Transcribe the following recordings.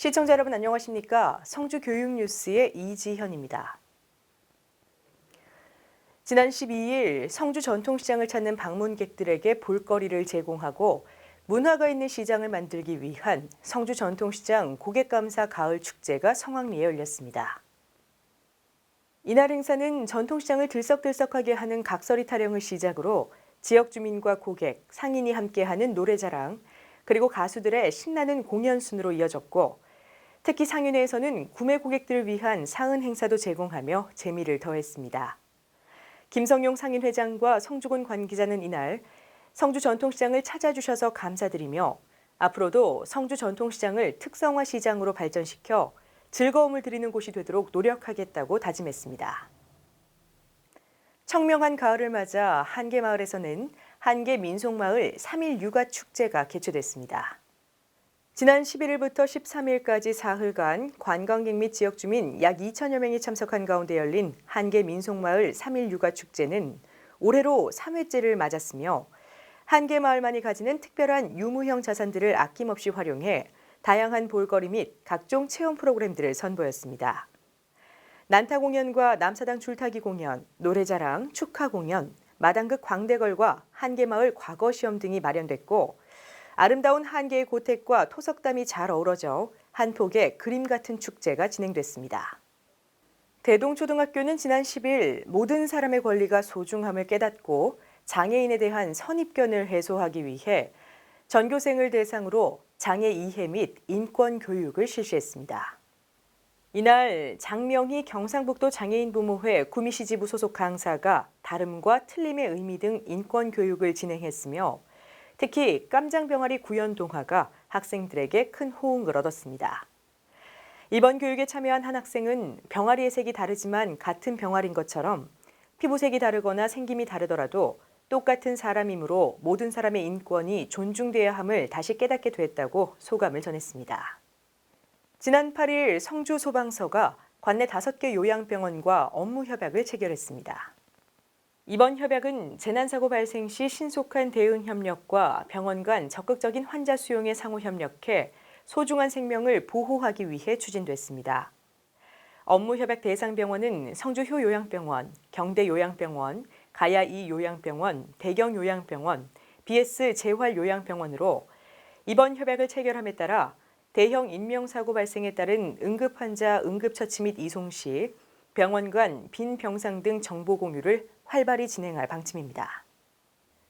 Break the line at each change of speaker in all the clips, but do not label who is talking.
시청자 여러분 안녕하십니까? 성주교육뉴스의 이지현입니다. 지난 12일 성주 전통시장을 찾는 방문객들에게 볼거리를 제공하고 문화가 있는 시장을 만들기 위한 성주 전통시장 고객감사 가을 축제가 성황리에 열렸습니다. 이날 행사는 전통시장을 들썩들썩하게 하는 각설이 타령을 시작으로 지역 주민과 고객, 상인이 함께하는 노래자랑, 그리고 가수들의 신나는 공연 순으로 이어졌고, 특히 상인회에서는 구매 고객들을 위한 상은 행사도 제공하며 재미를 더했습니다. 김성용 상인회장과 성주군 관계자는 이날 성주 전통시장을 찾아주셔서 감사드리며 앞으로도 성주 전통시장을 특성화 시장으로 발전시켜 즐거움을 드리는 곳이 되도록 노력하겠다고 다짐했습니다. 청명한 가을을 맞아 한계마을에서는 한계민속마을 3일 육아 축제가 개최됐습니다. 지난 11일부터 13일까지 사흘간 관광객 및 지역 주민 약 2천여 명이 참석한 가운데 열린 한계민속마을 3일 육아 축제는 올해로 3회째를 맞았으며 한계마을만이 가지는 특별한 유무형 자산들을 아낌없이 활용해 다양한 볼거리 및 각종 체험 프로그램들을 선보였습니다. 난타 공연과 남사당 줄타기 공연, 노래자랑, 축하 공연, 마당극 광대걸과 한계마을 과거 시험 등이 마련됐고 아름다운 한계의 고택과 토석담이 잘 어우러져 한 폭의 그림 같은 축제가 진행됐습니다. 대동초등학교는 지난 10일 모든 사람의 권리가 소중함을 깨닫고 장애인에 대한 선입견을 해소하기 위해 전교생을 대상으로 장애 이해 및 인권 교육을 실시했습니다. 이날 장명희 경상북도 장애인부모회 구미시지부 소속 강사가 다름과 틀림의 의미 등 인권 교육을 진행했으며 특히 깜장병아리 구연 동화가 학생들에게 큰 호응을 얻었습니다. 이번 교육에 참여한 한 학생은 병아리의 색이 다르지만 같은 병아리인 것처럼 피부색이 다르거나 생김이 다르더라도 똑같은 사람이므로 모든 사람의 인권이 존중돼야 함을 다시 깨닫게 됐다고 소감을 전했습니다. 지난 8일 성주 소방서가 관내 5개 요양병원과 업무 협약을 체결했습니다. 이번 협약은 재난사고 발생 시 신속한 대응 협력과 병원 간 적극적인 환자 수용에 상호 협력해 소중한 생명을 보호하기 위해 추진됐습니다. 업무 협약 대상 병원은 성주효 요양병원, 경대 요양병원, 가야 2 요양병원, 대경 요양병원, BS 재활 요양병원으로 이번 협약을 체결함에 따라 대형 인명사고 발생에 따른 응급환자 응급처치 및 이송 시 병원 간 빈 병상 등 정보 공유를 활발히 진행할 방침입니다.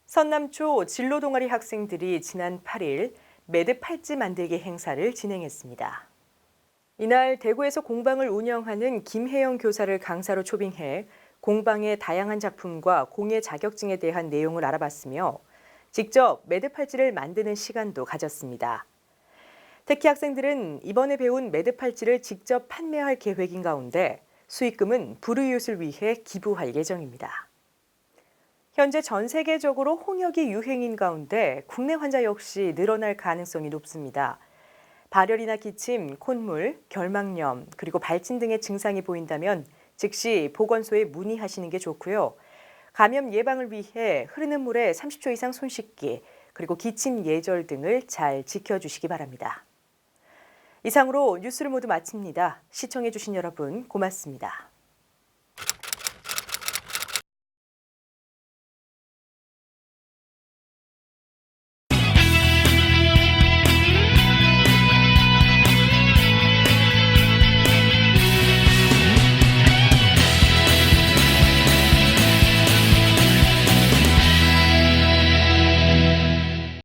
선남초 진로 동아리 학생들이 지난 8일 매듭 팔찌 만들기 행사를 진행했습니다. 이날 대구에서 공방을 운영하는 김혜영 교사를 강사로 초빙해 공방의 다양한 작품과 공예 자격증에 대한 내용을 알아봤으며 직접 매듭 팔찌를 만드는 시간도 가졌습니다. 특히 학생들은 이번에 배운 매듭 팔찌를 직접 판매할 계획인 가운데 수익금은 불우이웃을 위해 기부할 예정입니다. 현재 전 세계적으로 홍역이 유행인 가운데 국내 환자 역시 늘어날 가능성이 높습니다. 발열이나 기침, 콧물, 결막염, 그리고 발진 등의 증상이 보인다면 즉시 보건소에 문의하시는 게 좋고요. 감염 예방을 위해 흐르는 물에 30초 이상 손 씻기, 그리고 기침 예절 등을 잘 지켜주시기 바랍니다. 이상으로 뉴스를 모두 마칩니다. 시청해주신 여러분 고맙습니다.